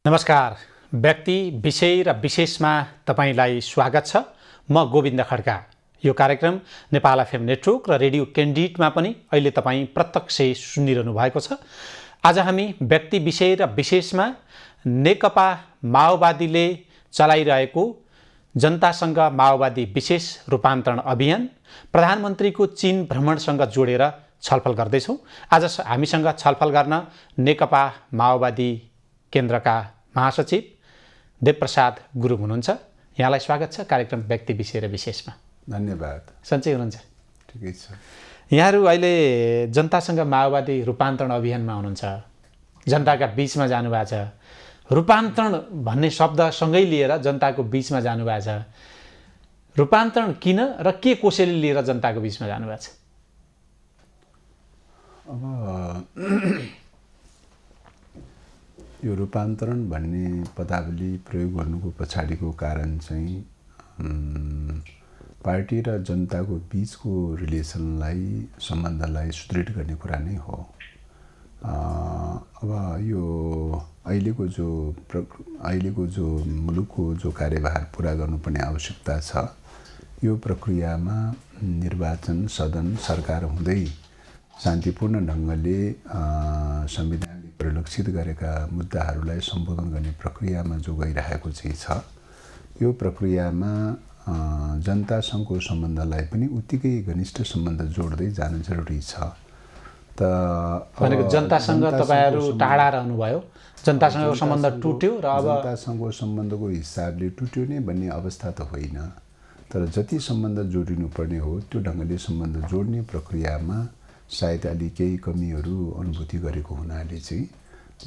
नमस्कार। व्यक्ति विषय र विशेषमा तपाईलाई स्वागत छ। म गोविन्द खड्का। यो कार्यक्रम नेपाल एफएम नेटवर्क र रेडियो क्यान्डिडेटमा पनि अहिले तपाईँ प्रत्यक्ष सुनिरहनु भएको छ। आज हामी व्यक्ति विषय र विशेषमा नेकपा माओवादीले चलाइरहेको जनतासँग माओवादी विशेष रूपान्तरण अभियान, प्रधानमन्त्रीको चीन भ्रमणसँग जोडेर छलफल गर्दैछौँ। आज हामीसँग छलफल गर्न नेकपा माओवादी केन्द्रका महासचिव देवप्रसाद गुरुङ हुनुहुन्छ। यहाँलाई स्वागत छ कार्यक्रम व्यक्ति विषय र विशेषमा। धन्यवाद। सन्चै हुनुहुन्छ? ठिकै छ। यहाँहरू अहिले जनतासँग माओवादी रूपान्तरण अभियानमा हुनुहुन्छ, जनताका बीचमा जानुभएको छ। रूपान्तरण भन्ने शब्दसँगै लिएर जनताको बीचमा जानुभएको छ। रूपान्तरण किन र के कसैले लिएर जनताको बीचमा जानुभएको छ? अब यो रूपान्तरण भन्ने पदावली प्रयोग गर्नुको पछाडिको कारण चाहिँ पार्टी र जनताको बीचको रिलेसनलाई, सम्बन्धलाई सुदृढ गर्ने कुरा नै हो। अब यो अहिलेको जो मुलुकको जो कार्यभार पुरा गर्नुपर्ने आवश्यकता छ, यो प्रक्रियामा निर्वाचन, सदन, सरकार हुँदै शान्तिपूर्ण ढङ्गले संविधानले परिलक्षित गरेका मुद्दाहरूलाई सम्बोधन गर्ने प्रक्रियामा जो गइरहेको चाहिँ छ, यो प्रक्रियामा जनतासँगको सम्बन्धलाई पनि उत्तिकै घनिष्ठ सम्बन्ध जोड्दै जान जरुरी छ। भनेको जनतासँग तपाईहरु टाढा रहनुभयो, जनतासँगको सम्बन्ध टुट्यो र अब जनतासँगको सम्बन्धको हिसाबले टुट्यो नै भन्ने अवस्था त होइन, तर जति सम्बन्ध जोडिनुपर्ने हो त्यो ढङ्गले सम्बन्ध जोड्ने प्रक्रियामा सायद अलि केही कमीहरू अनुभूति गरेको हुनाले चाहिँ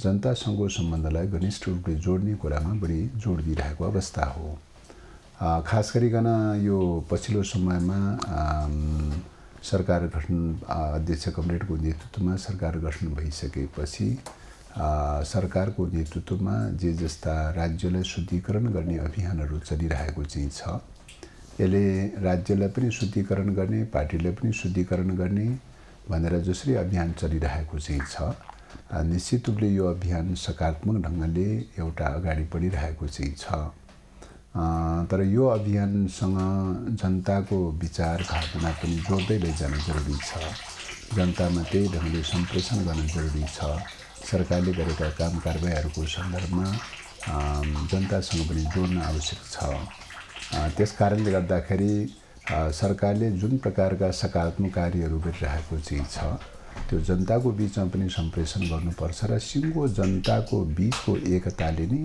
जनतासँगको सम्बन्धलाई घनिष्ठ रूपले जोड्ने कुरामा बढी जोड दिइरहेको अवस्था हो। खास गरिकन यो पछिल्लो समयमा सरकार गठन, अध्यक्ष कमरेडको नेतृत्वमा सरकार गठन भइसकेपछि सरकारको नेतृत्वमा जे जस्ता राज्यलाई शुद्धिकरण गर्ने अभियानहरू चलिरहेको चाहिँ छ, यसले राज्यलाई पनि शुद्धिकरण गर्ने, पार्टीलाई पनि शुद्धिकरण गर्ने भनेर जसरी अभियान चलिरहेको चाहिँ छ, निश्चित रूपले यो अभियान सकारात्मक ढङ्गले एउटा अगाडि बढिरहेको चाहिँ छ। तर यो अभियानसँग जनताको विचार भावना पनि जोड्दै लैजान जरुरी छ। जनतामा त्यही ढङ्गले सम्प्रेषण गर्न जरुरी छ। सरकारले गरेका काम कारबाहीहरूको सन्दर्भमा जनतासँग पनि जोड्न आवश्यक छ। त्यस कारणले गर्दाखेरि सरकारले जुन प्रकारका सकारात्मक कार्यहरू गरिरहेको चाहिँ छ, त्यो जनताको बीचमा पनि सम्प्रेषण गर्नुपर्छ र सिङ्गो जनताको बीचको एकताले नै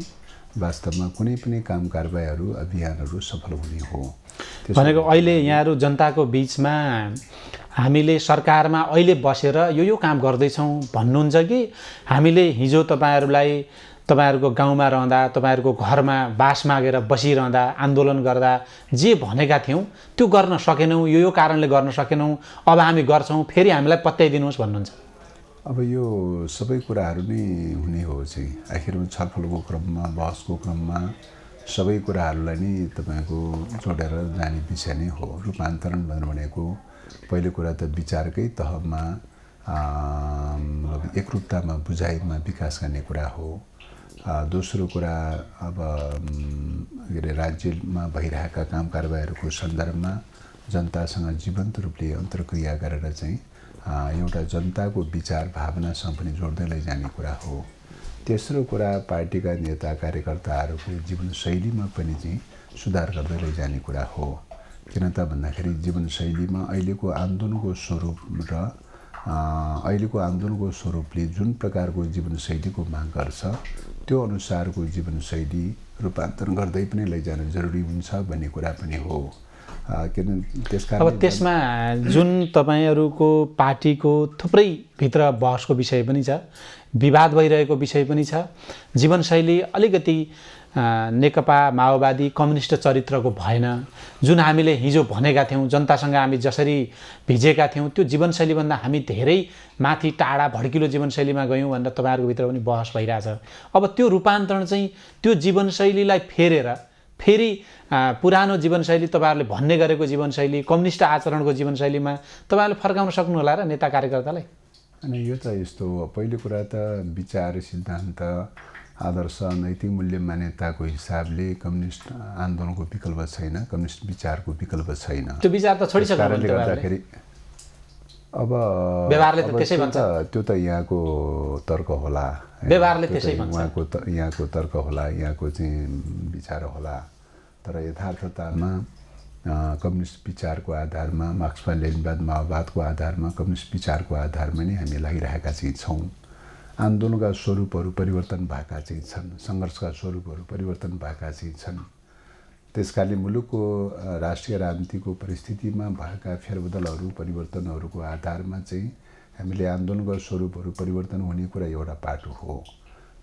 वास्तवमा कुनै पनि काम कारबाहीहरू, अभियानहरू सफल हुने हो। भनेको अहिले यहाँहरू जनताको बीचमा हामीले सरकारमा अहिले बसेर यो काम गर्दैछौँ भन्नुहुन्छ कि हामीले हिजो तपाईहरुको गाउँमा रहँदा, तपाईहरुको घरमा बास मागेर बसिरहँदा, आन्दोलन गर्दा जे भनेका थियौँ त्यो गर्न सकेनौँ, यो कारणले गर्न सकेनौँ, अब हामी गर्छौँ, फेरि हामीलाई पत्याइदिनुहोस् भन्नुहुन्छ? अब यो सबै कुराहरू नै हुने हो चाहिँ आखिरमा छलफलको क्रममा, बहसको क्रममा सबै कुराहरूलाई नै तपाईको जोडेर जाने विषय नै हो। रूपान्तरण भनेको पहिलो कुरा त विचारकै तहमा एकरूपतामा, बुझाइमा विकास गर्ने कुरा हो। दोस्रो कुरा अब राज्यमा भइरहेका काम कारबाहीहरूको सन्दर्भमा जनतासँग जीवन्त रूपले अन्तर्क्रिया गरेर चाहिँ एउटा जनताको विचार भावनासँग पनि जोड्दै लैजाने कुरा हो। तेस्रो कुरा पार्टीका नेता कार्यकर्ताहरूको जीवनशैलीमा पनि चाहिँ सुधार गर्दै लैजाने कुरा हो। किन त भन्दाखेरि जीवनशैलीमा अहिलेको आन्दोलनको स्वरूपले जुन प्रकारको जीवनशैलीको माग गर्छ, त्यो अनुसारको जीवनशैली रूपान्तरण गर्दै पनि लैजान जरुरी हुन्छ भन्ने कुरा पनि हो। अब त्यसमा जुन तपाईहरुको पार्टीको थुप्रै भित्र बहसको विषय पनि छ, विवाद भइरहेको विषय पनि छ। जीवनशैली अलिकति नेकपा माओवादी कम्युनिस्ट चरित्रको भएन। जुन हामीले हिजो भनेका थियौँ, जनतासँग हामी जसरी भिजेका थियौँ, त्यो जीवनशैलीभन्दा हामी धेरै माथि टाढा भड्किलो जीवनशैलीमा गयौँ भनेर तपाईहरुको भित्र पनि बहस भइरहेछ। अब त्यो रूपान्तरण चाहिँ त्यो जीवनशैलीलाई फेरि पुरानो जीवनशैली, तपाईहरुले भन्ने गरेको जीवनशैली, कम्युनिस्ट आचरणको जीवनशैलीमा तपाईहरुले फर्काउन सक्नु होला र नेता कार्यकर्तालाई? अनि यो त यस्तो हो, पहिलो कुरा त विचार सिद्धान्त आदर्श नैतिक मूल्य मान्यताको हिसाबले कम्युनिस्ट आन्दोलनको विकल्प छैन, कम्युनिस्ट विचारको विकल्प छैन। त्यो विचार त छोडिसक्नु कारणले गर्दाखेरि अब व्यवहारले त त्यसै भन्छ। त्यो त यहाँको तर्क होला, व्यवहारले त्यसै भन्छ, यहाँको तर्क होला, यहाँको चाहिँ विचार होला। तर यथार्थतामा कम्युनिस्ट विचारको आधारमा, मार्क्सवाद लेनिनवाद माओवादको आधारमा, कम्युनिस्ट विचारको आधारमा नै हामी लागिरहेका चाहिँ छौँ। आन्दोलनका स्वरूपहरू परिवर्तन भएका चाहिँ छन्, सङ्घर्षका स्वरूपहरू परिवर्तन भएका चाहिँ छन्। त्यसकारणले मुलुकको राष्ट्रिय राजनीतिको परिस्थितिमा भएका फेरबदलहरू परिवर्तनहरूको आधारमा चाहिँ हामीले आन्दोलनका स्वरूपहरू परिवर्तन हुने कुरा एउटा पाटो हो,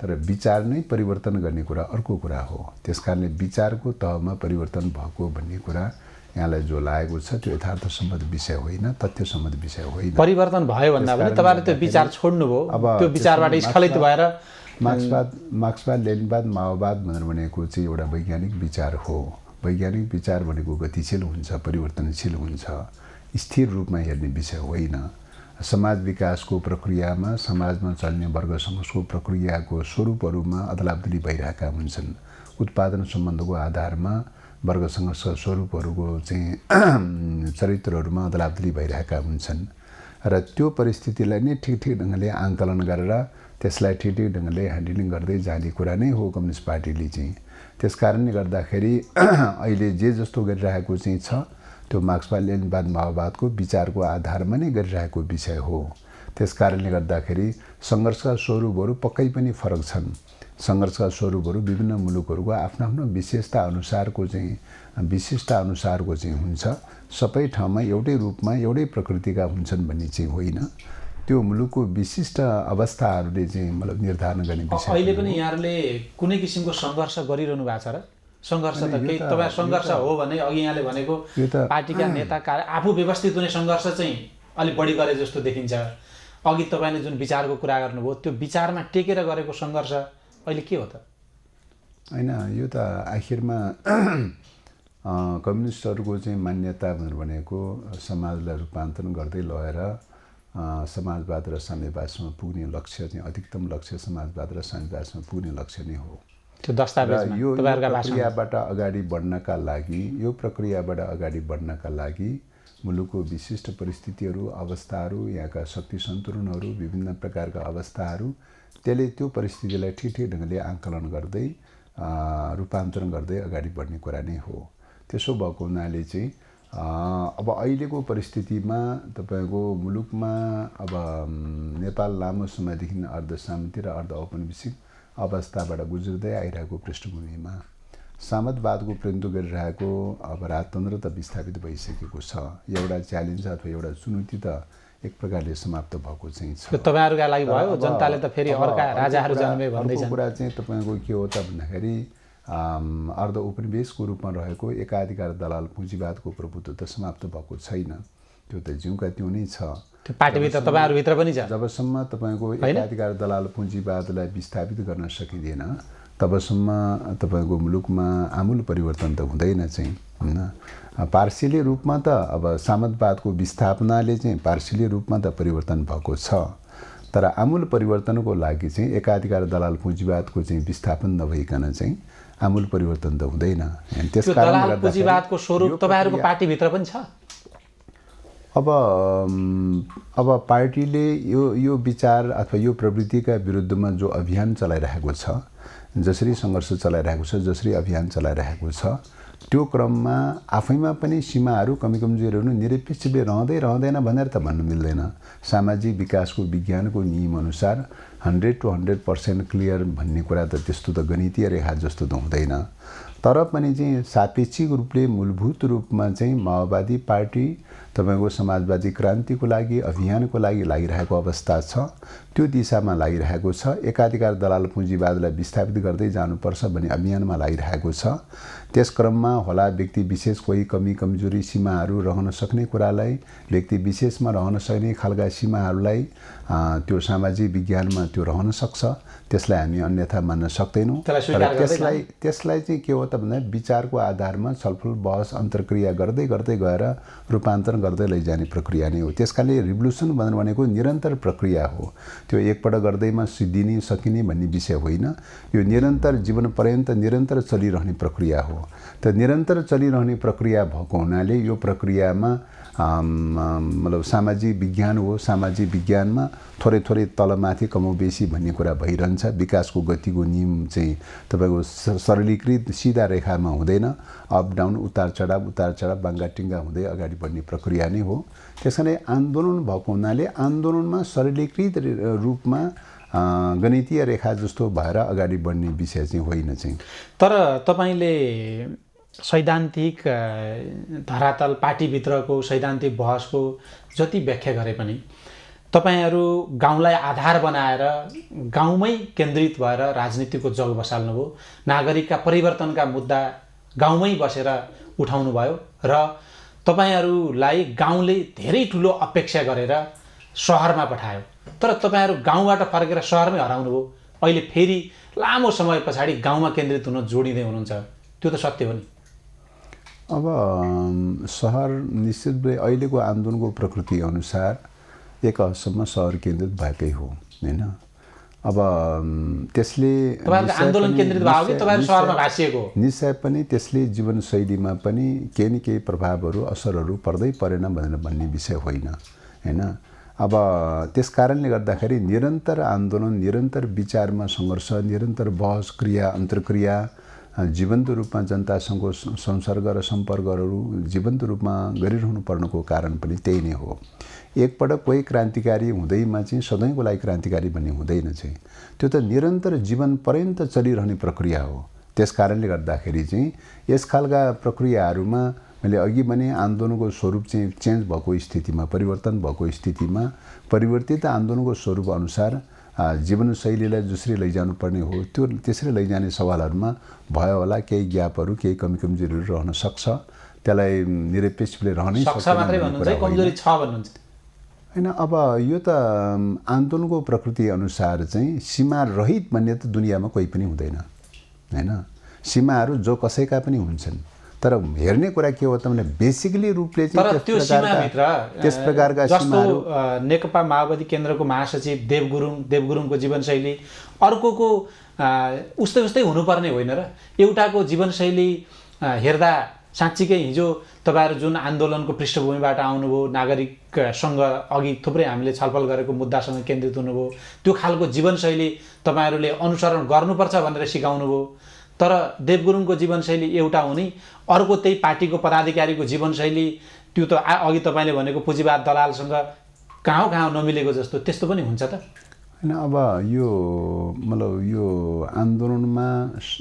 तर विचार नै परिवर्तन गर्ने कुरा अर्को कुरा हो। त्यसकारणले विचारको तहमा परिवर्तन भएको भन्ने कुरा यहाँलाई जो लागेको छ त्यो यथार्थसम्मत विषय होइन, तथ्यसम्मत विषय होइन। परिवर्तन भयो भन्दा पनि तपाईँले त्यो विचार छोड्नुभयो, त्यो विचारबाट स्खलित भएर मार्क्सवाद लेनिनवाद माओवाद भनेको चाहिँ एउटा वैज्ञानिक विचार हो। वैज्ञानिक विचार भनेको गतिशील हुन्छ, परिवर्तनशील हुन्छ, स्थिर रूपमा हेर्ने विषय होइन। समाज विकासको प्रक्रियामा समाजमा चल्ने वर्ग समाजको प्रक्रियाको स्वरूपहरूमा अदलाबदली भइरहेका हुन्छन्। उत्पादन सम्बन्धको आधारमा वर्ग सङ्घर्षका स्वरूपहरूको चाहिँ चरित्रहरूमा अदलाबदली भइरहेका हुन्छन् र त्यो परिस्थितिलाई नै ठिक ढङ्गले आङ्कलन गरेर त्यसलाई ठिक ढङ्गले ह्यान्डलिङ गर्दै जाने कुरा नै हो कम्युनिस्ट पार्टीले चाहिँ। त्यस कारणले गर्दाखेरि अहिले जे जस्तो गरिरहेको चाहिँ छ त्यो मार्क्सवाद लेनिनवाद माओवादको विचारको आधारमा नै गरिरहेको विषय हो। त्यस कारणले गर्दाखेरि सङ्घर्षका स्वरूपहरू पक्कै पनि फरक छन्। सङ्घर्षका स्वरूपहरू विभिन्न मुलुकहरूको आफ्नो आफ्नो विशेषता अनुसारको चाहिँ हुन्छ। सबै ठाउँमा एउटै रूपमा एउटै प्रकृतिका हुन्छन् भन्ने चाहिँ होइन। त्यो मुलुकको विशिष्ट अवस्थाहरूले चाहिँ मतलब निर्धारण गर्ने विषय। अहिले पनि यहाँहरूले कुनै किसिमको सङ्घर्ष गरिरहनु भएको छ र? सङ्घर्ष त केही तपाईँ सङ्घर्ष हो भने अघि यहाँले भनेको पार्टीका नेता आफू व्यवस्थित हुने सङ्घर्ष चाहिँ अलिक बढी गरे जस्तो देखिन्छ। अघि तपाईँले जुन विचारको कुरा गर्नुभयो त्यो विचारमा टेकेर गरेको सङ्घर्ष अहिले के हो त? होइन, यो त आखिरमा कम्युनिस्टहरूको चाहिँ मान्यता भनेको समाजलाई रूपान्तरण गर्दै लगेर समाजवाद र साम्यवादसम्म पुग्ने लक्ष्य चाहिँ अधिकतम लक्ष्य समाजवाद र साम्यवादसम्म पुग्ने लक्ष्य नै हो। त्यो दस्तावेजमा यो प्रक्रियाबाट अगाडि बढ्नका लागि मुलुकको विशिष्ट परिस्थितिहरू, अवस्थाहरू, यहाँका शक्ति सन्तुलनहरू, विभिन्न प्रकारका अवस्थाहरू, त्यसले त्यो परिस्थितिलाई ठिक ढङ्गले आङ्कलन गर्दै रूपान्तरण गर्दै अगाडि बढ्ने कुरा नै हो। त्यसो भएको हुनाले चाहिँ अब अहिलेको परिस्थितिमा तपाईँको मुलुकमा अब नेपाल लामो समयदेखि अर्धशान्ति र अर्ध औपनिवेशिक अवस्थाबाट गुज्रिँदै आइरहेको पृष्ठभूमिमा सामन्तवादको प्रतिनिधित्व गरिरहेको अब राजतन्त्र त विस्थापित भइसकेको छ। एउटा च्यालेन्ज अथवा एउटा चुनौती त एक प्रकारले समाप्त भएको चाहिँ छ। तपाईँहरूका लागि भयो, जनताले त फेरि अर्का राजाहरू जन्मे भन्दैछन्। कुरा चाहिँ तपाईँको के हो त भन्दाखेरि अर्ध उपनिवेशको रूपमा रहेको एकाधिकार दलाल पुँजीवादको प्रभुत्व त समाप्त भएको छैन। त्यो त जिउका त्यो नै छ। त्यो पार्टीभित्र तपाईँहरूभित्र पनि छ। जबसम्म तपाईँको एकाधिकार दलाल पुँजीवादलाई विस्थापित गर्न सकिँदैन तबसम्म तपाईँको मुलुकमा आमूल परिवर्तन त हुँदैन चाहिँ, होइन। पार्सियली रूपमा त अब सामन्तवादको विस्थापनाले चाहिँ पार्सियली रूपमा त परिवर्तन भएको छ, तर आमूल परिवर्तनको लागि चाहिँ एकाधिकार दलाल पुँजीवादको चाहिँ विस्थापन नभइकन चाहिँ आमूल परिवर्तन त हुँदैन। त्यस कारणले पुँजीवादको स्वरूप तपाईँहरूको पार्टीभित्र पनि छ। अब पार्टीले यो विचार अथवा यो प्रवृत्तिका विरुद्धमा जो अभियान चलाइरहेको छ, जसरी सङ्घर्ष चलाइरहेको छ, जसरी अभियान चलाइरहेको छ, त्यो क्रममा आफैमा पनि सीमाहरू कमजोरीहरू निरपेक्षले रहँदैन भनेर त भन्नु मिल्दैन। सामाजिक विकासको विज्ञानको नियमअनुसार 100 to 100% क्लियर भन्ने कुरा त त्यस्तो त गणितीय रेखा जस्तो त हुँदैन। तर पनि चाहिँ सापेक्षिक रूपले मूलभूत रूपमा चाहिँ माओवादी पार्टी तपाईँको समाजवादी क्रान्तिको लागि अभियानको लागि लागिरहेको अवस्था छ, त्यो दिशामा लागिरहेको छ। एकाधिकार दलाल पुँजीवादलाई विस्थापित गर्दै जानुपर्छ भन्ने अभियानमा लागिरहेको छ। त्यस क्रममा होला व्यक्ति विशेष कोही कमी कमजोरी सीमाहरू रहन सक्ने कुरालाई, व्यक्ति विशेषमा रहन सक्ने खालका सीमाहरूलाई त्यो सामाजिक विज्ञानमा त्यो रहन सक्छ। त्यसलाई हामी अन्यथा मान्न सक्दैनौँ। त्यसलाई चाहिँ के हो त भन्दा विचारको आधारमा छलफल बहस अन्तर्क्रिया गर्दै गर्दै गएर रूपान्तरण गर्दै लैजाने प्रक्रिया नै हो। त्यसकारणले रिभोल्युसन भनेको निरन्तर प्रक्रिया हो। त्यो एकपल्ट गर्दैमा सिद्धिने सकिने भन्ने विषय होइन। यो निरन्तर जीवन पर्यन्त निरन्तर चलिरहने प्रक्रिया हो। त निरन्तर चलिरहने प्रक्रिया भएको हुनाले यो प्रक्रियामा मतलब सामाजिक विज्ञान हो। सामाजिक विज्ञानमा थोरै थोरै तलमाथि कमोबेसी भन्ने कुरा भइरहन्छ। विकासको गतिको नियम चाहिँ तपाईँको सरलीकृत सिधा रेखामा हुँदैन। अप डाउन उतार चढाव बाङ्गाटिङ्गा हुँदै अगाडि बढ्ने प्रक्रिया नै हो। त्यसैले आन्दोलन भएको हुनाले आन्दोलनमा सरलीकृत रूपमा गणितीय रेखा जस्तो भएर अगाडि बढ्ने विषय चाहिँ होइन चाहिँ। तर तपाईँले सैद्धान्तिक धरातल पार्टीभित्रको सैद्धान्तिक बहसको जति व्याख्या गरे पनि तपाईहरू गाउँलाई आधार बनाएर गाउँमै केन्द्रित भएर राजनीतिको जग बसाल्नुभयो। नागरिकका परिवर्तनका मुद्दा गाउँमै बसेर उठाउनु भयो र तपाईहरूलाई गाउँले धेरै ठुलो अपेक्षा गरेर सहरमा पठायो। तर तपाईहरू गाउँबाट फर्केर सहरमै हराउनुभयो। अहिले फेरि लामो समय पछाडि गाउँमा केन्द्रित हुन जोडिँदै हुनुहुन्छ। त्यो त सत्य हो नि। अब सहर निश्चित रूपले अहिलेको आन्दोलनको प्रकृति अनुसार एक हदसम्म सहर केन्द्रित भएकै हो होइन। अब त्यसले आन्दोलन केन्द्रित भयो कि तपाईहरु सहरमा भासिएको हो? निश्चय पनि त्यसले जीवनशैलीमा पनि केही न केही प्रभावहरू असरहरू पर्दै परेन भनेर भन्ने विषय होइन होइन। अब त्यस कारणले गर्दाखेरि निरन्तर आन्दोलन, निरन्तर विचारमा सङ्घर्ष, निरन्तर बहस क्रिया अन्तर्क्रिया जीवन्त रूपमा जनतासँगको संसर्ग र सम्पर्कहरू जीवन्त रूपमा गरिरहनु पर्नुको कारण पनि त्यही नै हो। एकपटक कोही क्रान्तिकारी हुँदैमा चाहिँ सधैँको लागि क्रान्तिकारी भन्ने हुँदैन चाहिँ। त्यो त निरन्तर जीवन पर्यन्त चलिरहने प्रक्रिया हो। त्यस कारणले गर्दाखेरि चाहिँ यस खालका प्रक्रियाहरूमा मैले अघि भने आन्दोलनको स्वरूप चाहिँ चेन्ज भएको स्थितिमा, परिवर्तन भएको स्थितिमा परिवर्तित आन्दोलनको स्वरूप अनुसार जीवनशैलीलाई जसरी लैजानु पर्ने हो त्यो त्यसरी लैजाने सवालहरूमा भयो होला केही ग्यापहरू, केही कमी कमजोरीहरू रहन सक्छ। त्यसलाई निरपेक्षले रहनै सक्छ मात्रै भन्नुहुन्छ, कमजोरी छ भन्नुहुन्छ हैन। अब यो त आन्दोलनको प्रकृति अनुसार चाहिँ सीमा रहित भन्ने त दुनियाँमा कोही पनि हुँदैन हैन। सीमाहरू जो कसैका पनि हुन्छन्, तर हेर्ने कुरा के हो त भने बेसिकली रूपले चाहिँ तर त्यो सीमाभित्र त्यस प्रकारका सीमाहरू नेकपा माओवादी केन्द्रको महासचिव देवगुरुङको जीवनशैली अर्कोको उस्तै उस्तै हुनुपर्ने होइन र? एउटाको जीवनशैली हेर्दा साँच्चीकै हिजो तपाईहरु जुन आन्दोलनको पृष्ठभूमिबाट आउनुभयो, नागरिकसँग अघि थुप्रै हामीले छलफल गरेको मुद्दासँग केन्द्रित हुनुभयो, त्यो खालको जीवनशैली तपाईहरुले अनुसरण गर्नुपर्छ भनेर सिकाउनुभयो। तर देवगुरुङको जीवनशैली एउटा हुने, अर्को त्यही पार्टीको पदाधिकारीको जीवनशैली त्यो त अघि तपाईले भनेको पुँजीवाद दलालसँग कहाँ नमिलेको जस्तो त्यस्तो पनि हुन्छ त हैन। अब यो मतलब यो आन्दोलनमा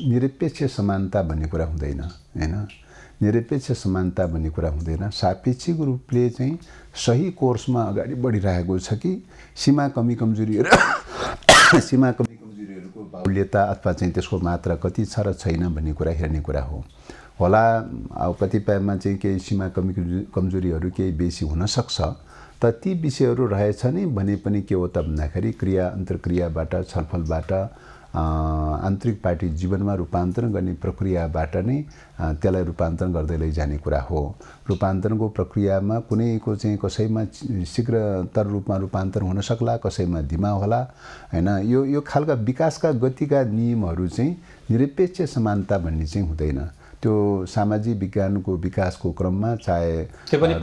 निरपेक्ष समानता भन्ने कुरा हुँदैन हैन। निरपेक्ष समानता भन्ने कुरा हुँदैन। सापेक्षिक रूपले चाहिँ सही कोर्समा अगाडि बढिरहेको छ कि सीमा कमी कमजोरीहरुको बाहुल्यता अथवा चाहिँ त्यसको मात्रा कति छ र छैन भन्ने कुरा हेर्ने कुरा हो होला। अब कतिपयमा चाहिँ केही सीमा कमी कमजोरीहरू केही बेसी हुन सक्छ, त ती विषयहरू रहेछ नि भने पनि के हो त भन्दाखेरि क्रिया अन्तर्क्रियाबाट, छलफलबाट, आन्तरिक पार्टी जीवनमा रूपान्तरण गर्ने प्रक्रियाबाट नै त्यसलाई रूपान्तरण गर्दै लैजाने कुरा हो। रूपान्तरणको प्रक्रियामा कुनैको चाहिँ कसैमा शीघ्रतर रूपमा रूपान्तरण हुन सक्ला, कसैमा धीमा होला हैन। यो खालका विकासका गतिका नियमहरू चाहिँ निरपेक्ष समानता भन्ने चाहिँ हुँदैन। त्यो सामाजिक विज्ञानको विकासको क्रममा चाहे त्यो पनि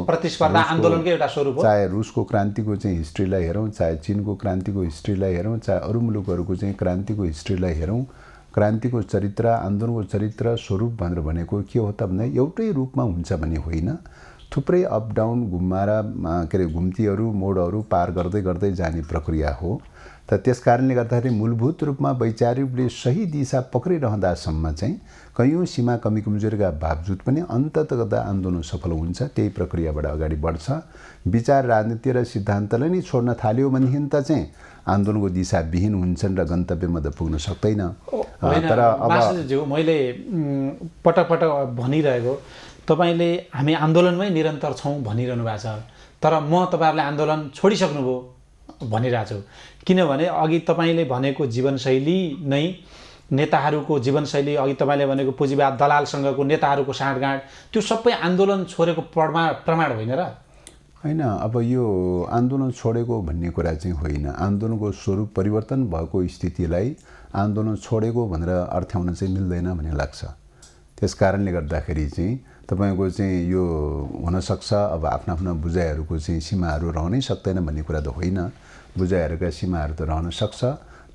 प्रतिस्पर्धा आन्दोलनकै एउटा स्वरूप हो। चाहे रुसको क्रान्तिको चाहिँ हिस्ट्रीलाई हेरौँ, चाहे चीनको क्रान्तिको हिस्ट्रीलाई हेरौँ, चाहे अरू मुलुकहरूको चाहिँ क्रान्तिको हिस्ट्रीलाई हेरौँ, क्रान्तिको चरित्र, आन्दोलनको चरित्र, स्वरूप भनेर भनेको के हो त भन्दा एउटै रूपमा हुन्छ भन्ने होइन। थुप्रै अप डाउन घुम्तीहरू मोडहरू पार गर्दै गर्दै जाने प्रक्रिया हो। त त्यसकारणले गर्दाखेरि मूलभूत रूपमा वैचारिक रूपले सही दिशा पक्रिरहँदासम्म चाहिँ कयौँ सीमा कमी कमजोरीका बावजुद पनि अन्ततगत आन्दोलन सफल हुन्छ। त्यही प्रक्रियाबाट अगाडि बढ्छ। विचार, राजनीति र सिद्धान्तलाई नै छोड्न थाल्यो भनेदेखि त चाहिँ आन्दोलनको दिशा विहीन हुन्छन् र गन्तव्यमा त पुग्न सक्दैन। तर अब मैले पटक पटक भनिरहेको, तपाईले हामी आन्दोलनमै निरन्तर छौँ भनिरहनु भएको छ, तर म तपाईहरुले आन्दोलन छोडिसक्नुभयो भनिरहेको छु, किनभने अघि तपाईँले भनेको जीवनशैली नै नेताहरूको जीवनशैली, अघि तपाईँले भनेको पुँजीवाद दलालसँगको नेताहरूको साँठगाँठ, त्यो सबै आन्दोलन छोडेको प्रमाण होइन र? होइन, अब यो आन्दोलन छोडेको भन्ने कुरा चाहिँ होइन। आन्दोलनको स्वरूप परिवर्तन भएको स्थितिलाई आन्दोलन छोडेको भनेर अर्थ्याउन चाहिँ मिल्दैन भन्ने लाग्छ। त्यस कारणले गर्दाखेरि चाहिँ तपाईँको चाहिँ यो हुनसक्छ अब आफ्ना आफ्ना बुझाइहरूको चाहिँ सीमाहरू रहनै सक्दैन भन्ने कुरा त होइन। बुझाइहरूका सीमाहरू त रहन सक्छ,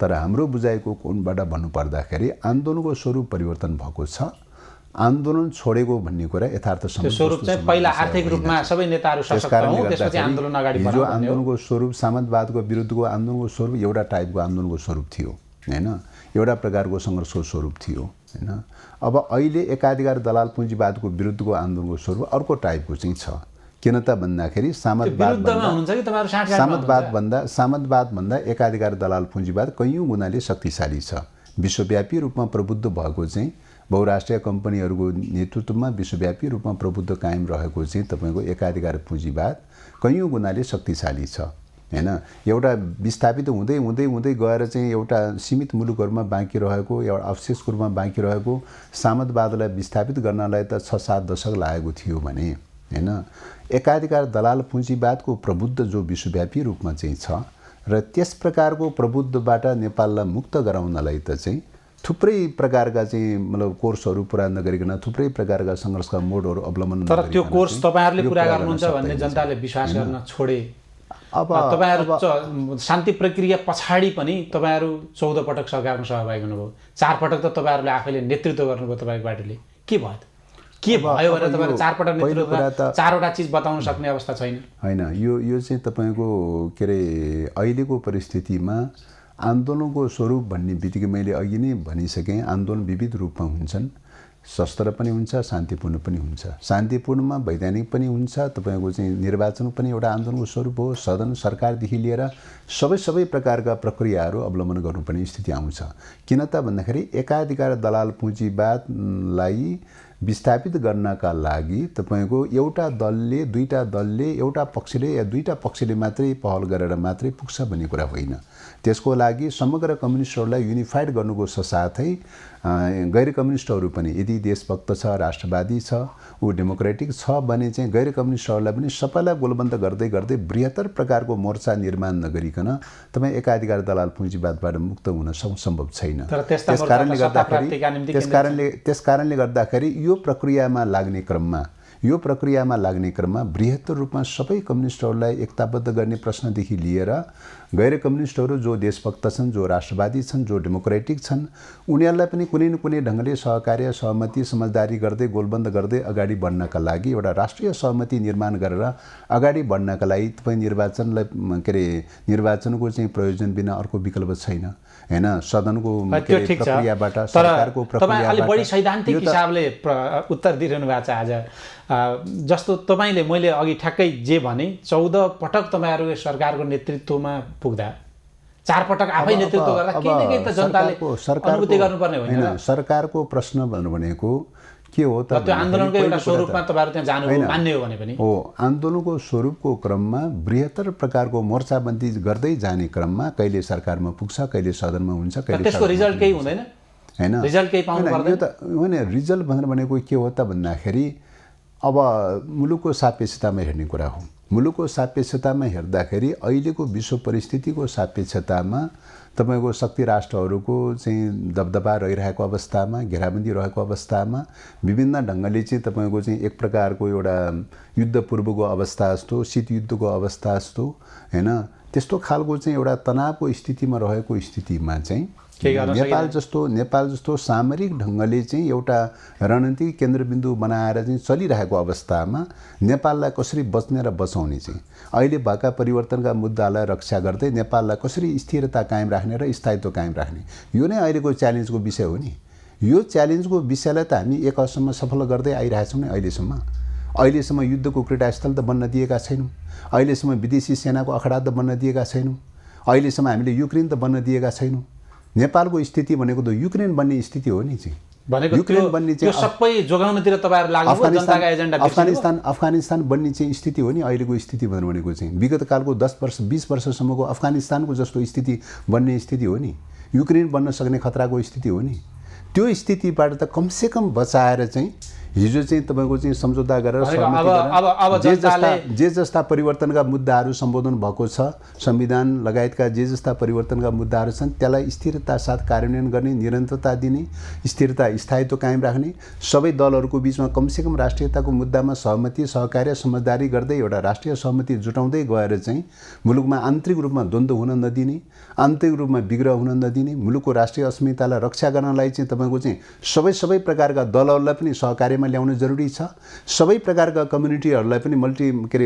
तर हाम्रो बुझाइको कोणबाट भन्नुपर्दाखेरि आन्दोलनको स्वरूप परिवर्तन भएको छ। आन्दोलन छोडेको भन्ने कुरा यथार्थसम्म स्वरूप चाहिँ पहिला आर्थिक रूपमा सबै नेताहरू सशक्त हौं, त्यसपछि आन्दोलन अगाडि बढाउने हो। आन्दोलनको स्वरूप सामन्तवादको विरुद्धको आन्दोलनको स्वरूप एउटा टाइपको आन्दोलनको स्वरूप थियो हैन, एउटा प्रकारको सङ्घर्षको स्वरूप थियो हैन। अब अहिले एकाधिकार दलाल पुँजीवादको विरुद्धको आन्दोलनको स्वरूप अर्को टाइपको चाहिँ छ। किन त भन्दाखेरि सामन्तवादभन्दा एकाधिकार दलाल पुँजीवाद कैयौँ गुणाले शक्तिशाली छ। विश्वव्यापी रूपमा प्रबुद्ध भएको चाहिँ बहुराष्ट्रिय कम्पनीहरूको नेतृत्वमा विश्वव्यापी रूपमा प्रबुद्ध कायम रहेको चाहिँ तपाईँको एकाधिकार पुँजीवाद कैयौँ गुणाले शक्तिशाली छ हैन। एउटा विस्थापित हुँदै हुँदै हुँदै गएर चाहिँ एउटा सीमित मुलुकहरूमा बाँकी रहेको, एउटा अवशेषको रूपमा बाँकी रहेको सामन्तवादलाई विस्थापित गर्नलाई त 6-7 दशक लागेको थियो भने हैन, एकाधिकार दलाल पुँजीवादको प्रबुद्ध जो विश्वव्यापी रूपमा चाहिँ छ र त्यस प्रकारको प्रबुद्धबाट नेपाललाई मुक्त गराउनलाई त चाहिँ थुप्रै प्रकारका चाहिँ मतलब कोर्सहरू पुरा नगरिकन थुप्रै प्रकारका सङ्घर्षका मोडहरू अवलम्बन तर त्यो कोर्स तपाईँहरूले पुरा गर्नुहुन्छ भन्ने जनताले विश्वास गर्न छोडे। अब तपाईँहरू शान्ति प्रक्रिया पछाडि पनि तपाईँहरू 14 पटक सरकारमा सहभागी हुनुभयो, 4 पटक त तपाईँहरूले आफैले नेतृत्व गर्नुभयो तपाईँको पार्टीले। के भयो भनेर तपाईँले 4 पटक नेतृत्व 4वटा चिज बताउन सक्ने अवस्था छैन? होइन, यो चाहिँ तपाईँको के अरे अहिलेको परिस्थितिमा आन्दोलनको स्वरूप भन्ने बित्तिकै मैले अघि नै भनिसकेँ, आन्दोलन विविध रूपमा हुन्छन्। शस्त्र पनि हुन्छ, शान्तिपूर्ण पनि हुन्छ। शान्तिपूर्णमा वैधानिक पनि हुन्छ, तपाईँको चाहिँ निर्वाचन पनि एउटा आन्दोलनको स्वरूप हो। सदन सरकारदेखि लिएर सबै प्रकारका प्रक्रियाहरू अवलम्बन गर्नुपर्ने स्थिति आउँछ। किन त भन्दाखेरि एकाधिकार दलाल पुँजीवादलाई विस्थापित गर्नका लागि तपाईँको एउटा दलले, दुईटा दलले, एउटा पक्षले या दुईटा पक्षले मात्रै पहल गरेर मात्रै पुग्छ भन्ने कुरा होइन। त्यसको लागि समग्र कम्युनिस्टहरूलाई युनिफाइड गर्नुको साथै गैर कम्युनिस्टहरू पनि यदि देशभक्त छ, राष्ट्रवादी छ, ऊ डेमोक्रेटिक छ भने चाहिँ गैर कम्युनिस्टहरूलाई पनि सबैलाई गोलबन्द गर्दै गर्दै बृहत्तर प्रकारको मोर्चा निर्माण नगरिकन तपाईँ एकाधिकार दलाल पुँजीवादबाट मुक्त हुन सम्भव छैन। त्यस कारणले गर्दाखेरि यो प्रक्रियामा लाग्ने क्रममा बृहत्तर रूपमा सबै कम्युनिस्टहरूलाई एकताबद्ध गर्ने प्रश्नदेखि लिएर गैर कम्युनिस्टहरू जो देशभक्त छन्, जो राष्ट्रवादी छन्, जो डेमोक्रेटिक छन्, उनीहरूलाई पनि कुनै न कुनै ढङ्गले सहकार्य, सहमति, समझदारी गर्दै गोलबन्द गर्दै अगाडि बढ्नका लागि एउटा राष्ट्रिय सहमति निर्माण गरेर अगाडि बढ्नका लागि तपाईँ निर्वाचनको चाहिँ प्रयोजन बिना अर्को विकल्प छैन हैन। सदनको प्रक्रियाबाट, सरकारको प्रक्रियाबाट अलि बढी सैद्धान्तिक हिसाबले उत्तर दिइरहनु भएको छ आज। जस्तो तपाईँले मैले अघि ठ्याक्कै जे भने 14 पटक तपाईँहरू सरकारको नेतृत्वमा पुग्दा 4 पटक आफै नेतृत्व गर्दा केही न केही त जनताले अनुभूति गर्नुपर्ने होइन? सरकारको प्रश्न भनेको के हो त, त्यो आन्दोलनको एउटा स्वरूपमा तपाईँहरू त्यहाँ जानुभयो मान्ने हो भने पनि हो। आन्दोलनको स्वरूपको क्रममा बृहत्तर प्रकारको मोर्चाबन्दी गर्दै जाने क्रममा कहिले सरकारमा पुग्छ, कहिले सदनमा हुन्छ, कहिले त्यसको रिजल्ट केही हुँदैन हैन। रिजल्ट केही पाउनु पर्दैन। यो त होइन, रिजल्ट भनेको के हो त भन्दाखेरि अब मुलुकको सापेक्षतामा हेर्ने कुरा हो। मुलुकको सापेक्षतामा हेर्दाखेरि अहिलेको विश्व परिस्थितिको सापेक्षतामा तपाईँको शक्ति राष्ट्रहरूको चाहिँ दबदबा रहिरहेको अवस्थामा, घेराबन्दी रहेको अवस्थामा विभिन्न ढङ्गले चाहिँ तपाईँको चाहिँ एक प्रकारको एउटा युद्धपूर्वको अवस्था जस्तो, शीतयुद्धको अवस्था जस्तो हैन, त्यस्तो खालको चाहिँ एउटा तनावको स्थितिमा रहेको स्थितिमा चाहिँ नेपाल जस्तो सामरिक ढङ्गले चाहिँ एउटा रणनीतिक केन्द्रबिन्दु बनाएर चाहिँ चलिरहेको अवस्थामा नेपाललाई कसरी बच्ने र बचाउने चाहिँ अहिले भएका परिवर्तनका मुद्दालाई रक्षा गर्दै नेपाललाई कसरी स्थिरता कायम राख्ने र स्थायित्व कायम राख्ने, यो नै अहिलेको च्यालेन्जको विषय हो नि। यो च्यालेन्जको विषयलाई त हामी एक हदसम्म सफल गर्दै आइरहेछौँ नि। अहिलेसम्म युद्धको क्रीडास्थल त बन्न दिएका छैनौँ, अहिलेसम्म विदेशी सेनाको अखडा त बन्न दिएका छैनौँ, अहिलेसम्म हामीले युक्रेन त बन्न दिएका छैनौँ। नेपालको स्थिति भनेको त युक्रेन बन्ने स्थिति हो नि चाहिँ भनेको युक्रेन बन्ने त्यो सबै जोगाउनतिर तपाईहरु लाग्नुभयो, जनताका एजेन्डा बिर्सिनुभयो। अफगानिस्तान बन्ने चाहिँ स्थिति हो नि अहिलेको स्थिति भनेको चाहिँ विगत कालको 10 वर्ष 20 वर्षसम्मको अफगानिस्तानको जस्तो स्थिति बन्ने स्थिति हो नि, युक्रेन बन्न सक्ने खतराको स्थिति हो नि। त्यो स्थितिबाट त कमसेकम बचाएर चाहिँ हिजो चाहिँ तपाईको चाहिँ सम्झौता गरेर जे जस्ता परिवर्तनका मुद्दाहरू सम्बोधन भएको छ, संविधान लगायतका जे जस्ता परिवर्तनका मुद्दाहरू छन् त्यसलाई स्थिरता साथ कार्यान्वयन गर्ने, निरन्तरता दिने, स्थिरता स्थायित्व कायम राख्ने, सबै दलहरूको बीचमा कमसेकम राष्ट्रियताको मुद्दामा सहमति सहकार्य समझदारी गर्दै एउटा राष्ट्रिय सहमति जुटाउँदै गएर चाहिँ मुलुकमा आन्तरिक रूपमा द्वन्द्व हुन नदिने, आन्तरिक रूपमा विग्रह हुन नदिने, मुलुकको राष्ट्रिय अस्मितालाई रक्षा गर्नलाई चाहिँ तपाईको चाहिँ सबै प्रकारका दलहरूलाई पनि सहकार्यमा ल्याउन जरुरी छ। सबै प्रकारका कम्युनिटीहरूलाई पनि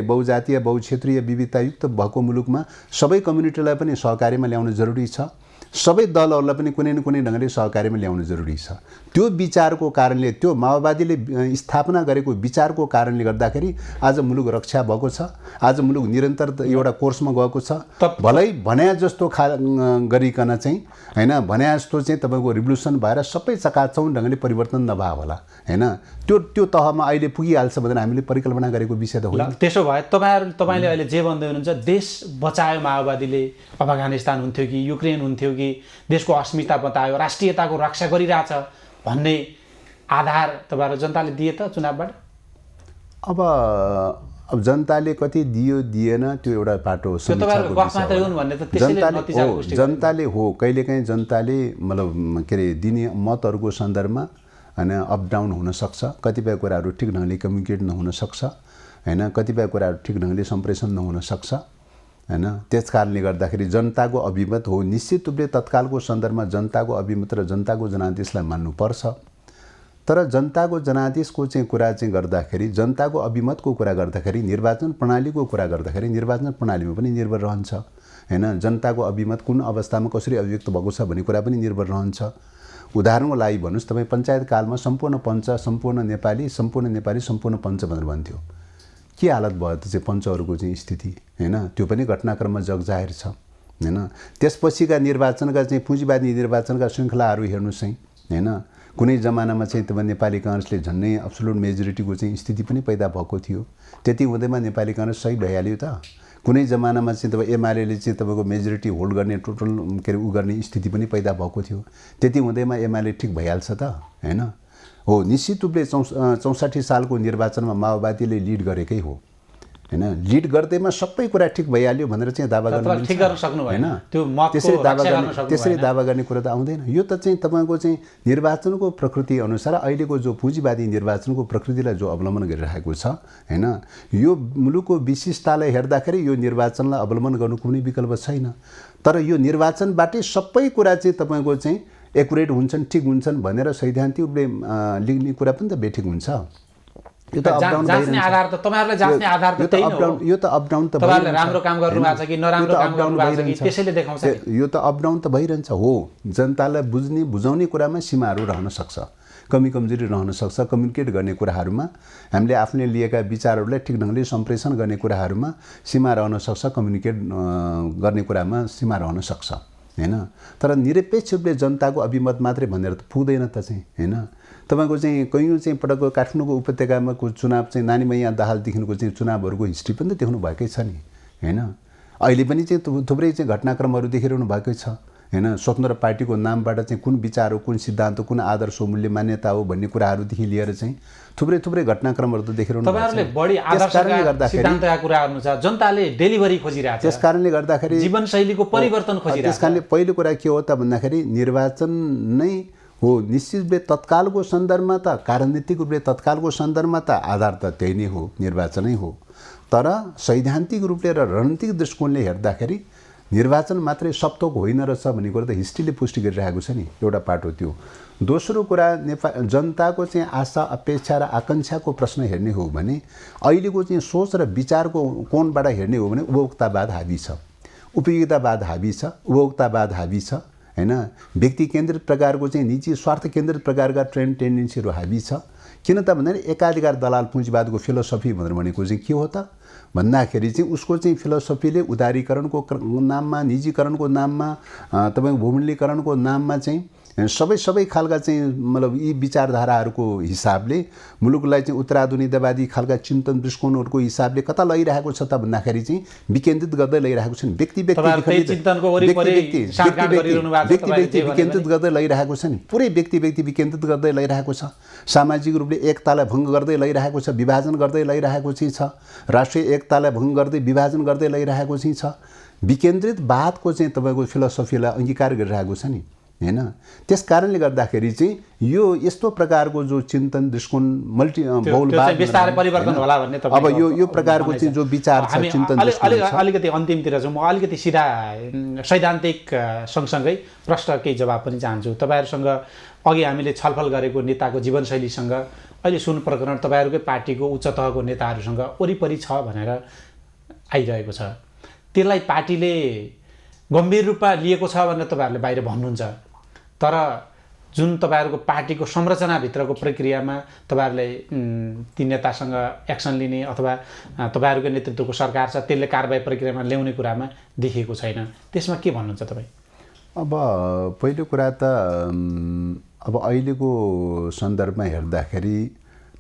बहुजातीय बहुक्षेत्रीय विविधतायुक्त भएको मुलुकमा सबै कम्युनिटीलाई पनि सहकार्यमा ल्याउन जरुरी छ। सबै दलहरूलाई पनि कुनै न कुनै ढङ्गले सहकार्यमा ल्याउन जरुरी छ। त्यो विचारको कारणले, त्यो माओवादीले स्थापना गरेको विचारको कारणले गर्दाखेरि आज मुलुक रक्षा भएको छ, आज मुलुक निरन्तर एउटा कोर्समा गएको छ। भलै भन्या जस्तो गरिकन चाहिँ हैन, भन्या जस्तो चाहिँ तपाईको रिभोल्युसन भएर सबै चकाचौँ ढङ्गले परिवर्तन नभए होला हैन, त्यो तहमा अहिले पुगिहाल्छ भनेर हामीले परिकल्पना गरेको विषय त होइन। त्यसो भए तपाईले अहिले जे भन्दै हुनुहुन्छ, देश बचायो माओवादीले, अफगानिस्तान हुन्थ्यो कि युक्रेन हुन्थ्यो कि देशको अस्मिता बचायो, राष्ट्रियताको रक्षा गरिरहेछ भन्ने आधार तपाईहरु जनताले दिए त चुनावबाट? अब जनताले कति दियो दिएन त्यो एउटा पाटो जनताले हो। कहिलेकाहीँ जनताले मतलब दिने मतहरूको सन्दर्भमा हैन अप डाउन हुन सक्छ, कतिपय कुराहरू ठिक ढङ्गले कम्युनिकेट नहुन सक्छ हैन, कतिपय कुराहरू ठिक ढङ्गले सम्प्रेषण नहुन सक्छ हैन। त्यसकारणले गर्दाखेरि जनताको अभिमत हो, निश्चित रूपले तत्कालको सन्दर्भमा जनताको अभिमत र जनताको जनादेशलाई मान्नुपर्छ। तर जनताको जनादेशको चाहिँ कुरा चाहिँ गर्दाखेरि, जनताको अभिमतको कुरा गर्दाखेरि, निर्वाचन प्रणालीको कुरा गर्दाखेरि निर्वाचन प्रणालीमा पनि निर्भर रहन्छ हैन। जनताको अभिमत कुन अवस्थामा कसरी अभिव्यक्त भएको छ भन्ने कुरा पनि निर्भर रहन्छ। उदाहरणको लागि भन्नुस्, तपाईँ पञ्चायत कालमा सम्पूर्ण पञ्च, सम्पूर्ण नेपाली सम्पूर्ण पञ्च भनेर भन्थ्यो। के हालत भयो त चाहिँ पञ्चहरूको चाहिँ स्थिति हैन, त्यो पनि घटनाक्रममा जगजाहेर छ हैन। त्यसपछिका निर्वाचनका चाहिँ पुँजीवादी निर्वाचनका श्रृङ्खलाहरू हेर्नुस् हैन, कुनै जमानामा चाहिँ तपाईँ नेपाली काङ्ग्रेसले झन्नै एब्सोल्युट मेजोरिटीको चाहिँ स्थिति पनि पैदा भएको थियो। त्यति हुँदैमा नेपाली काङ्ग्रेस सही भइहाल्यो त। कुनै जमानामा चाहिँ तपाईँ एमाले चाहिँ तपाईँको मेजोरिटी होल्ड गर्ने टोटल उ गर्ने स्थिति पनि पैदा भएको थियो। त्यति हुँदैमा एमाले ठिक भइहाल्छ त हैन। हो, निश्चित रूपले 64 सालको निर्वाचनमा माओवादीले लिड गरेकै हो हैन। लिड गर्दैमा सबै कुरा ठिक भइहाल्यो भनेर चाहिँ दावा गर्न सक्नु भएन, त्यसरी दावा गर्ने कुरा त आउँदैन। यो त चाहिँ तपाईँको चाहिँ निर्वाचनको प्रकृति अनुसार अहिलेको जो पुँजीवादी निर्वाचनको प्रकृतिलाई जो अवलम्बन गरिरहेको छ हैन, यो मुलुकको विशिष्टतालाई हेर्दाखेरि यो निर्वाचनलाई अवलम्बन गर्नुको कुनै विकल्प छैन। तर यो निर्वाचनबाटै सबै कुरा चाहिँ तपाईँको चाहिँ एकुरेट हुन्छन्, ठिक हुन्छन् भनेर सैद्धान्तिक रूपले लिने कुरा पनि त बेठिक हुन्छ। यो त अपडाउन आधार त तपाईहरुले जाँच्ने आधार त त्यही हो। यो त अपडाउन त तपाईहरुले राम्रो काम गर्नु भएको छ कि नराम्रो काम गर्नु भएको छ कि त्यसैले देखाउँछ। यो त अपडाउन त भइरहन्छ। हो, जनतालाई बुझाउने कुरामा सीमाहरू रहन सक्छ, कमी कमजोरी रहन सक्छ। कम्युनिकेट गर्ने कुराहरूमा हामीले आफूले लिएका विचारहरूलाई ठिक ढङ्गले सम्प्रेषण गर्ने कुराहरूमा सीमा रहन सक्छ, कम्युनिकेट गर्ने कुरामा सीमा रहन सक्छ हैन। तर निरपेक्ष रूपले जनताको अभिमत मात्रै भनेर त पुग्दैन त चाहिँ हैन। तपाईको चाहिँ कयौं चाहिँ पटक काठमाडौँको उपत्यकामा को चुनाव चाहिँ नानीमैया दाहालदेखिको चाहिँ चुनावहरूको हिस्ट्री पनि त देख्नु भएकै छ नि हैन। अहिले पनि चाहिँ थुप्रै चाहिँ घटनाक्रमहरू देखिरहनु भएकै छ हैन। स्वतन्त्र पार्टीको नामबाट चाहिँ कुन विचार हो, कुन सिद्धान्त, कुन आदर्श हो, मूल्य मान्यता हो भन्ने कुराहरूदेखि लिएर चाहिँ थुप्रै घटनाक्रमहरू त देखिरहनु भएको छ। तपाईहरुले बढी आदर्शका सिद्धान्तका कुरा गर्नु छ, जनताले डेलिभरी खोजिरहेछ। त्यसकारणले गर्दाखेरि जीवनशैलीको परिवर्तन खोजिरहेछ। त्यसकारणले पहिलो कुरा के हो त भन्दाखेरि निर्वाचन नै हो निश्चित रूपले तत्कालको सन्दर्भमा त, राजनीतिक रूपले तत्कालको सन्दर्भमा त आधार त त्यही नै हो, निर्वाचनै हो। तर सैद्धान्तिक रूपले र रणनीतिक दृष्टिकोणले हेर्दाखेरि निर्वाचन मात्रै सबथोक होइन रहेछ भन्ने कुरा त हिस्ट्रीले पुष्टि गरिरहेको छ नि, एउटा पाटो त्यो। दोस्रो कुरा जनताको चाहिँ आशा अपेक्षा र आकाङ्क्षाको प्रश्न हेर्ने हो भने अहिलेको चाहिँ सोच र विचारको कोणबाट हेर्ने हो भने उपभोक्तावाद हावी छ, उपयोगितावाद हावी छ, उपभोक्तावाद हावी छ हैन। व्यक्ति केन्द्रित प्रकारको चाहिँ निजी स्वार्थ केन्द्रित प्रकारका ट्रेन्ड टेन्डेन्सीहरू हावी छ। किन त भन्दाखेरि एकाधिकार दलाल पुँजीवादको फिलोसफी भनेर भनेको चाहिँ के हो त भन्दाखेरि चाहिँ उसको चाहिँ फिलोसफीले उदारीकरणको नाममा, निजीकरणको नाममा, तपाईँको भूमण्डलीकरणको नाममा चाहिँ सबै खालका चाहिँ मतलब यी विचारधाराहरूको हिसाबले मुलुकलाई चाहिँ उत्तराधुनिकवादी खालका चिन्तन दृष्टिकोणहरूको हिसाबले कता लगिरहेको छ त भन्दाखेरि चाहिँ विकेन्द्रित गर्दै लगिरहेको छ नि। व्यक्ति विकेन्द्रित गर्दै लगिरहेको छ नि, पुरै व्यक्ति विकेन्द्रित गर्दै लगिरहेको छ। सामाजिक रूपले एकतालाई भङ्ग गर्दै लगिरहेको छ, विभाजन गर्दै लगिरहेको चाहिँ छ। राष्ट्रिय एकतालाई भङ्ग गर्दै विभाजन गर्दै लगिरहेको चाहिँ छ। विकेन्द्रितवादको चाहिँ तपाईँको फिलोसफीलाई अङ्गीकार गरिरहेको छ नि, हैन। त्यस कारणले गर्दाखेरि चाहिँ यो यस्तो प्रकारको जो चिन्तन दृष्टिकोण बहुलवाद विस्तारै परिवर्तन होला भन्ने अब यो प्रकारको चाहिँ जो विचार छ चिन्तन अलिकति अन्तिमतिर जाउँ। म अलिकति सिधा सैद्धान्तिक सँगसँगै प्रश्न केही जवाब पनि चाहन्छु। तपाईँहरूसँग अघि हामीले छलफल गरेको नेताको जीवनशैलीसँग अहिले सुन प्रकरण तपाईँहरूकै पार्टीको उच्च तहको नेताहरूसँग वरिपरि छ भनेर आइरहेको छ। त्यसलाई पार्टीले गम्भीर रूपमा लिएको छ भनेर तपाईँहरूले बाहिर भन्नुहुन्छ, तर जुन तपाईँहरूको पार्टीको संरचनाभित्रको प्रक्रियामा तपाईँहरूले ती नेतासँग एक्सन लिने अथवा तपाईँहरूको नेतृत्वको सरकार छ त्यसले कारबाही प्रक्रियामा ल्याउने कुरामा देखिएको छैन, त्यसमा के भन्नुहुन्छ तपाईँ? अब पहिलो कुरा त अब अहिलेको सन्दर्भमा हेर्दाखेरि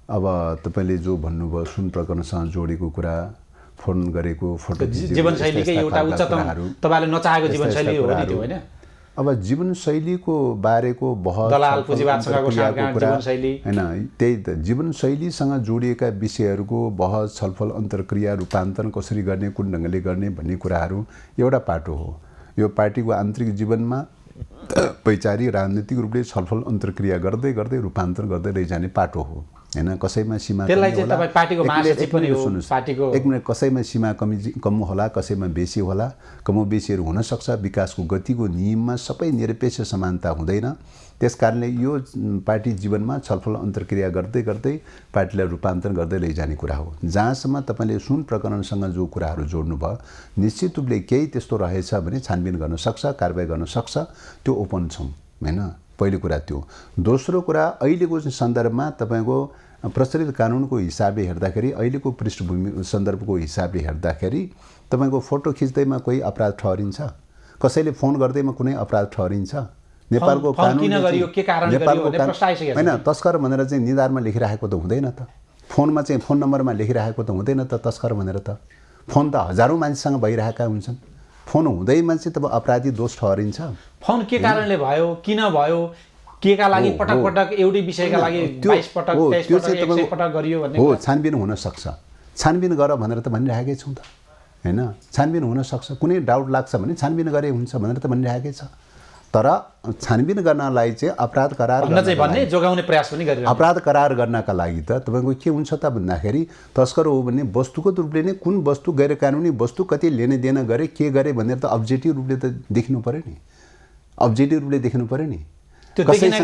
अब तपाईँले जो भन्नुभयो सुन प्रकरणसँग जोडेको कुरा, फोन गरेको फोटो जीवनशैलीकै एउटा उच्चतम तपाईँले नचाहेको जीवनशैली हो नि त्यो, होइन? अब जीवनशैलीको बारेको बहस दलाल पुँजीवादसँगको जीवनशैली हैन, त्यही त जीवनशैलीसँग जोडिएका विषयहरूको बहस छलफल अन्तर्क्रिया रूपान्तरण कसरी गर्ने, कुन ढङ्गले गर्ने भन्ने कुराहरू एउटा पाटो हो। यो पार्टीको आन्तरिक जीवनमा वैचारिक राजनीतिक रूपले छलफल अन्तर्क्रिया गर्दै गर्दै रूपान्तरण गर्दै लैजाने पाटो हो, हैन। कसैमा सीमा एक मिनट कसैमा सीमा कम होला, कसैमा बेसी होला, कमो बेसीहरू हुन सक्छ। विकासको गतिको नियममा सबै निरपेक्ष समानता हुँदैन। त्यसकारणले यो पार्टी जीवनमा छलफल अन्तर्क्रिया गर्दै गर्दै पार्टीलाई रूपान्तरण गर्दै लैजाने कुरा हो। जहाँसम्म तपाईँले सुन प्रकरणसँग जो कुराहरू जोड्नुभयो, निश्चित रूपले केही त्यस्तो रहेछ भने छानबिन गर्न सक्छ, कारबाही गर्न सक्छ, त्यो ओपन छौँ, हैन। पहिलो कुरा त्यो। दोस्रो कुरा अहिलेको सन्दर्भमा तपाईँको प्रचलित कानुनको हिसाबले हेर्दाखेरि, अहिलेको पृष्ठभूमि सन्दर्भको हिसाबले हेर्दाखेरि तपाईँको फोटो खिच्दैमा कोही अपराध ठहरिन्छ, कसैले फोन गर्दैमा कुनै अपराध ठहरिन्छ। नेपालको कानुन होइन, तस्कर भनेर चाहिँ निधारमा लेखिरहेको त हुँदैन त, फोनमा चाहिँ फोन नम्बरमा लेखिरहेको त हुँदैन त तस्कर भनेर त। फोन त हजारौँ मान्छेसँग भइरहेका हुन्छन्, फोन हुँदैमा चाहिँ तब अपराधी दोष ठहरिन्छ। फोन के कारणले भयो, किन भयो, के का लागि पटक पटक एउटै विषयका लागि 22 पटक 23 पटक 100 पटक गरियो भन्ने हो। छानबिन हुन सक्छ, छानबिन गर भनेर त भनिरहेकै छौँ त, हैन। छानबिन हुन सक्छ, कुनै डाउट लाग्छ भने छानबिन गरे हुन्छ भनेर त भनिरहेकै छ। तर छानबिन गर्नलाई चाहिँ अपराध करार जोगाउने प्रयास पनि गरिरहेको। अपराध करार गर्नका लागि त तपाईँको के हुन्छ त भन्दाखेरि, तस्कर हो भने वस्तुगत रूपले नै कुन वस्तु गैर कानुनी वस्तु कति लेने देन गरे, के गरे भनेर त अब्जेक्टिभ रूपले त देखिनु पर्यो नि, अब्जेक्टिभ रूपले देखिनु पर्यो नि। कसैसँग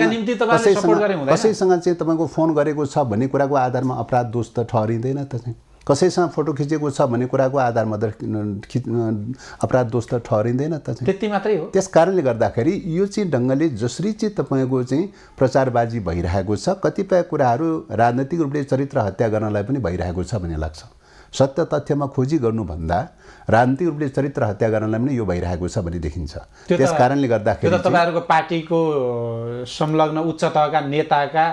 चाहिँ तपाईँको फोन गरेको छ भन्ने कुराको आधारमा अपराध दोष त ठहरिँदैन त चाहिँ। कसैसँग फोटो खिचेको छ भन्ने कुराको आधारमा अपराध दोष त ठहरिँदैन त चाहिँ। त्यति मात्रै हो। त्यस कारणले गर्दाखेरि यो चाहिँ ढङ्गले जसरी चाहिँ तपाईँको चाहिँ प्रचारबाजी भइरहेको छ, कतिपय कुराहरू राजनैतिक रूपले चरित्र हत्या गर्नलाई पनि भइरहेको छ भन्ने लाग्छ। सत्य तथ्यमा खोजी गर्नुभन्दा राजनीतिक रूपले चरित्र हत्या गर्नलाई पनि यो भइरहेको छ भन्ने देखिन्छ। त्यस कारणले गर्दाखेरि तपाईँहरूको पार्टीको संलग्न उच्च तहका नेताका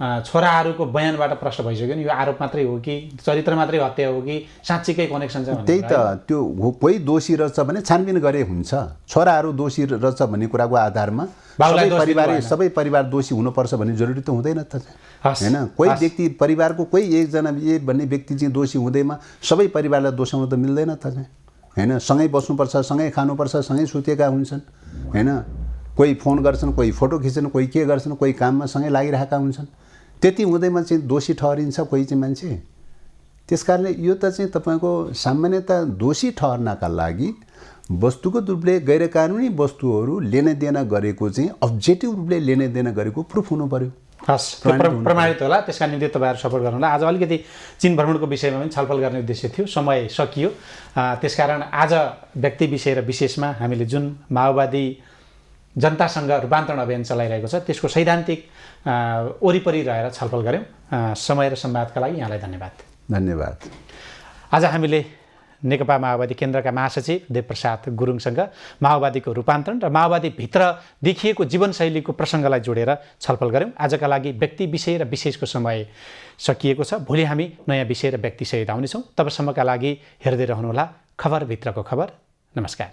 छोराहरूको बयानबाट प्रश्न भइसक्यो नि, यो आरोप मात्रै हो कि चरित्र मात्रै हत्या हो कि साँच्चीकै कनेक्सन छ? त्यही त, त्यो कोही दोषी रहेछ भने छानबिन गरे हुन्छ। छोराहरू दोषी रहेछ भन्ने कुराको आधारमा सबै परिवार दोषी हुनुपर्छ भन्ने जरुरी त हुँदैन त, हैन। कोही व्यक्ति परिवारको कोही एकजना भन्ने व्यक्ति चाहिँ दोषी हुँदैमा सबै परिवारलाई दोषाउन त मिल्दैन त, हैन। सँगै बस्नुपर्छ, सँगै खानुपर्छ, सँगै सुतेका हुन्छन्, हैन। कोही फोन गर्छन्, कोही फोटो खिच्छन्, कोही के गर्छन्, कोही काममा सँगै लागिरहेका हुन्छन्। त्यति हुँदैमा चाहिँ दोषी ठहरिन्छ कोही चाहिँ मान्छे। त्यसकारणले यो त चाहिँ तपाईँको सामान्यतः दोषी ठहर्नका लागि वस्तुगत रूपले गैर कानुनी वस्तुहरू लेने देन गरेको चाहिँ अब्जेक्टिभ रूपले लेने देन गरेको प्रुफ हुनु पर्यो। हस्, प्रमाणित होला। त्यसका निम्ति तपाईँहरू सपोर्ट गर्नुहोला। आज अलिकति चीन भ्रमणको विषयमा पनि छलफल गर्ने उद्देश्य थियो, समय सकियो। त्यसकारण आज व्यक्ति विषय र विशेषमा हामीले जुन माओवादी जनतासँग रूपान्तरण अभियान चलाइरहेको छ त्यसको सैद्धान्तिक वरिपरि रहेर छलफल गऱ्यौँ। समय र संवादका लागि यहाँलाई धन्यवाद। धन्यवाद। आज हामीले नेकपा माओवादी केन्द्रका महासचिव देवप्रसाद गुरुङसँग माओवादीको रूपान्तरण र माओवादीभित्र देखिएको जीवनशैलीको प्रसङ्गलाई जोडेर छलफल गऱ्यौँ। आजका लागि व्यक्ति विषय र विशेषको समय सकिएको छ। भोलि हामी नयाँ विषय र व्यक्तिसहित आउनेछौँ। तबसम्मका लागि हेर्दै रहनुहोला खबरभित्रको खबर। नमस्कार।